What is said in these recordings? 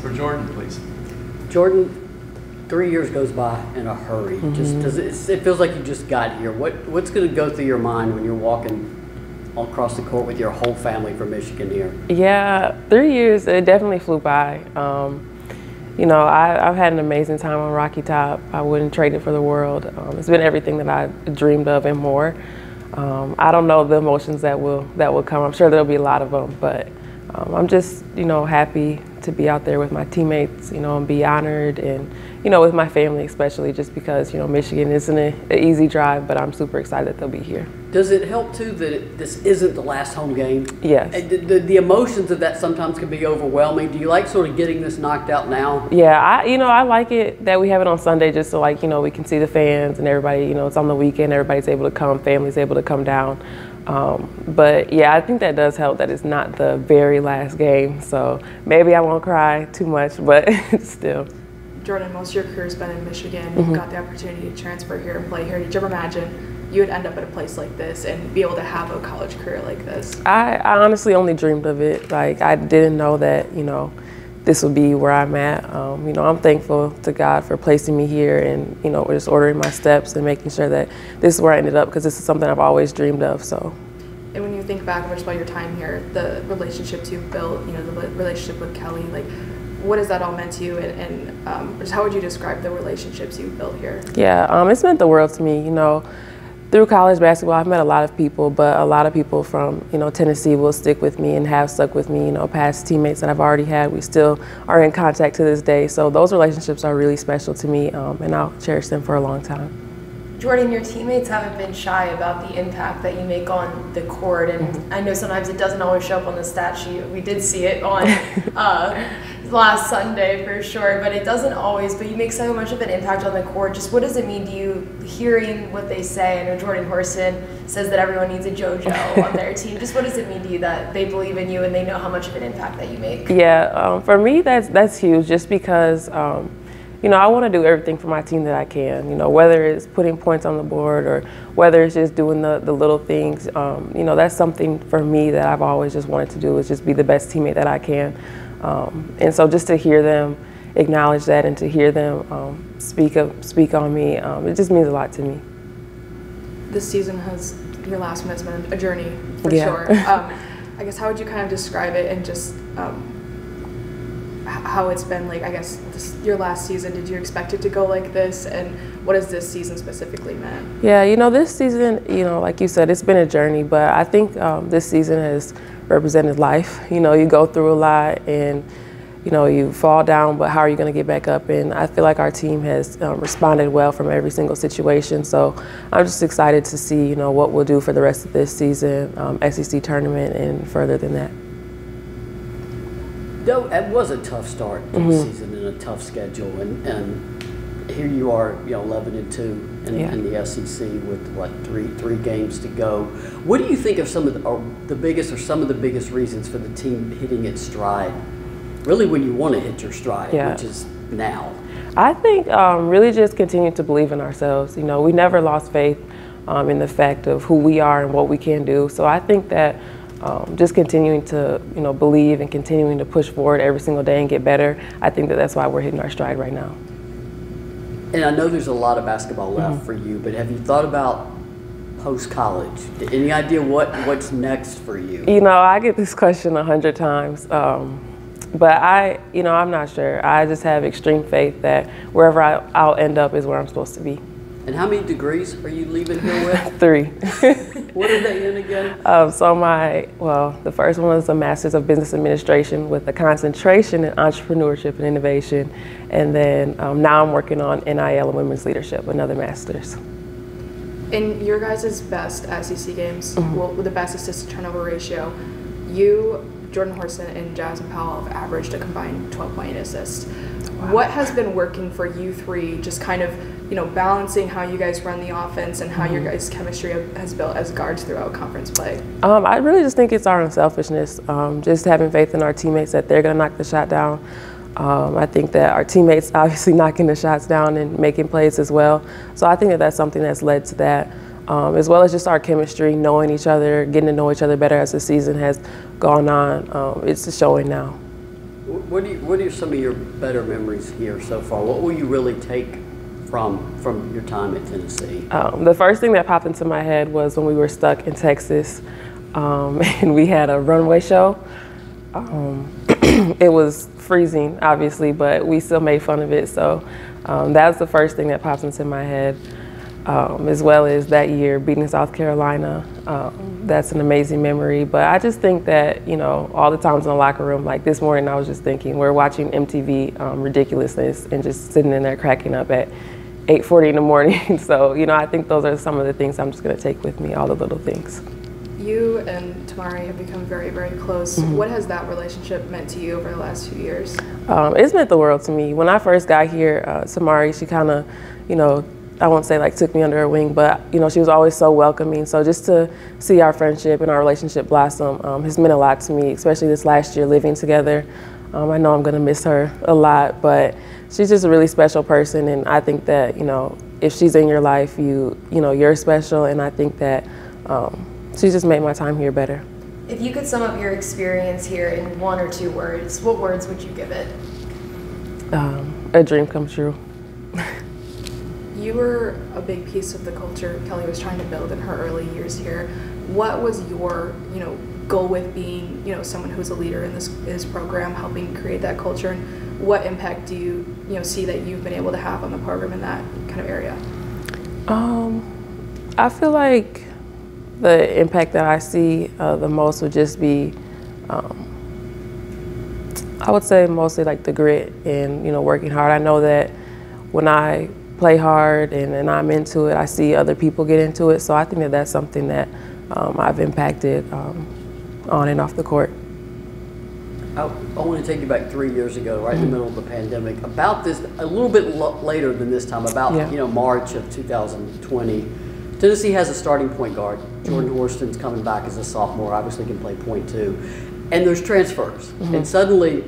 for Jordan, please. Jordan, 3 years goes by in a hurry. It feels like you just got here. What's going to go through your mind when you're walking across the court with your whole family from Michigan here? Yeah, 3 years, it definitely flew by. You know, I've had an amazing time on Rocky Top. I wouldn't trade it for the world. It's been everything that I dreamed of and more. I don't know the emotions that will come. I'm sure there'll be a lot of them, but I'm just, you know, happy to be out there with my teammates, you know, and be honored, and, you know, with my family especially, just because, you know, Michigan isn't an easy drive, but I'm super excited that they'll be here. Does it help too that this isn't the last home game? Yes. The emotions of that sometimes can be overwhelming. Do you like sort of getting this knocked out now? Yeah, I like it that we have it on Sunday, just so, like, you know, we can see the fans and everybody, you know, it's on the weekend, everybody's able to come, family's able to come down. But yeah, I think that does help that it's not the very last game, so maybe I won't cry too much, but still. Jordan, most of your career has been in Michigan. You got the opportunity to transfer here and play here. Did you ever imagine you would end up at a place like this and be able to have a college career like this? I honestly only dreamed of it. Like, I didn't know that, you know, this would be where I'm at. You know, I'm thankful to God for placing me here, and, you know, just ordering my steps and making sure that this is where I ended up, because this is something I've always dreamed of. So. And when you think back just about your time here, the relationships you've built, you know, the relationship with Kelly, like, what has that all meant to you, and just how would you describe the relationships you've built here? Yeah, it's meant the world to me. You know, through college basketball, I've met a lot of people, but a lot of people from, you know, Tennessee will stick with me and have stuck with me. You know, past teammates that I've already had, we still are in contact to this day. So those relationships are really special to me, and I'll cherish them for a long time. Jordan, your teammates haven't been shy about the impact that you make on the court, and I know sometimes it doesn't always show up on the stat sheet. We did see it on last Sunday for sure, but it doesn't always. But you make so much of an impact on the court. Just what does it mean to you, hearing what they say? I know Jordan Horson says that everyone needs a JoJo on their team. Just what does it mean to you that they believe in you and they know how much of an impact that you make? Yeah, for me, that's huge, just because you know, I want to do everything for my team that I can, you know, whether it's putting points on the board or whether it's just doing the little things. You know, that's something for me that I've always just wanted to do, is just be the best teammate that I can. And so just to hear them acknowledge that and to hear them speak on me, it just means a lot to me. This season your last one has been a journey, for sure. I guess how would you kind of describe it, and just how it's been, like, I guess, your last season? Did you expect it to go like this, and what has this season specifically meant? Yeah, you know, this season, you know, like you said, it's been a journey, but I think this season has represented life. You know, you go through a lot, and, you know, you fall down, but how are you going to get back up? And I feel like our team has responded well from every single situation, so I'm just excited to see, you know, what we'll do for the rest of this season, SEC tournament, and further than that. It was a tough start to the season and a tough schedule, and here you are, you know, 11-2 in the SEC with what, three games to go. What do you think of some of the biggest reasons for the team hitting its stride? Really, when you want to hit your stride, which is now. I think really just continue to believe in ourselves. You know, we never lost faith in the fact of who we are and what we can do. So I think that. Just continuing to, you know, believe and continuing to push forward every single day and get better. I think that's why we're hitting our stride right now. And I know there's a lot of basketball left for you, but have you thought about post-college? Any idea what's next for you? You know, I get this question 100 times, but I'm not sure. I just have extreme faith that wherever I'll end up is where I'm supposed to be. And how many degrees are you leaving here with? 3. What are they in again? The first one was a Master's of Business Administration with a concentration in entrepreneurship and innovation. And then now I'm working on NIL and women's leadership, another Master's. In your guys' best SEC games, with the best assist to turnover ratio, you, Jordan Horson, and Jasmine Powell have averaged a combined 12-point assist. Wow. What has been working for you three, just kind of, you know, balancing how you guys run the offense and how your guys' chemistry has built as guards throughout conference play? I really just think it's our unselfishness, just having faith in our teammates that they're going to knock the shot down. I think that our teammates obviously knocking the shots down and making plays as well. So I think that that's something that's led to that, as well as just our chemistry, knowing each other, getting to know each other better as the season has gone on. It's showing now. What are some of your better memories here so far? What will you really take from your time at Tennessee? The first thing that popped into my head was when we were stuck in Texas and we had a runway show. It was freezing, obviously, but we still made fun of it. So that was the first thing that pops into my head, as well as that year beating South Carolina. That's an amazing memory. But I just think that, you know, all the times in the locker room, like this morning I was just thinking, we're watching MTV Ridiculousness and just sitting in there cracking up at 8:40 in the morning. So, you know, I think those are some of the things I'm just going to take with me, all the little things. You and Tamari have become very, very close. What has that relationship meant to you over the last few years? It's meant the world to me. When I first got here, Tamari, she kind of, you know, I won't say like took me under her wing, but, you know, she was always so welcoming. So just to see our friendship and our relationship blossom has meant a lot to me, especially this last year living together. I know I'm going to miss her a lot, but she's just a really special person. And I think that, you know, if she's in your life, you know, you're special. And I think that she just made my time here better. If you could sum up your experience here in 1 or 2 words, what words would you give it? A dream come true. You were a big piece of the culture Kelly was trying to build in her early years here. What was your, you know, goal with being, you know, someone who's a leader in this program, helping create that culture, and what impact do you know, see that you've been able to have on the program in that kind of area? I feel like the impact that I see the most would just be, I would say mostly like the grit and, you know, working hard. I know that when I play hard and I'm into it, I see other people get into it. So I think that that's something that I've impacted on and off the court. I want to take you back 3 years ago, right in the middle of the pandemic. About this, a little bit later than this time, about you know, March of 2020. Tennessee has a starting point guard. Jordan Horston's coming back as a sophomore, obviously can play point too. And there's transfers. And suddenly,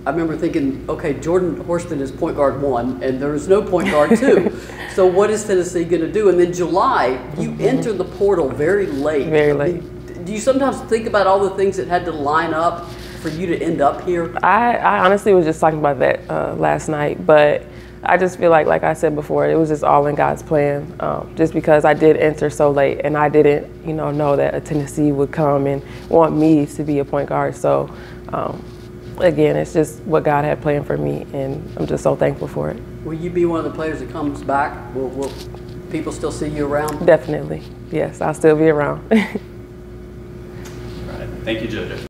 I remember thinking, okay, Jordan Horston is point guard 1, and there's no point guard 2. So what is Tennessee going to do? And then July, you enter the portal very late. Very late. I mean, do you sometimes think about all the things that had to line up for you to end up here? I honestly was just talking about that last night, but I just feel like I said before, it was just all in God's plan. Just because I did enter so late, and I didn't, you know that a Tennessee would come and want me to be a point guard. So again, it's just what God had planned for me, and I'm just so thankful for it. Will you be one of the players that comes back? Will people still see you around? Definitely, yes, I'll still be around. All right. Thank you, JoJo.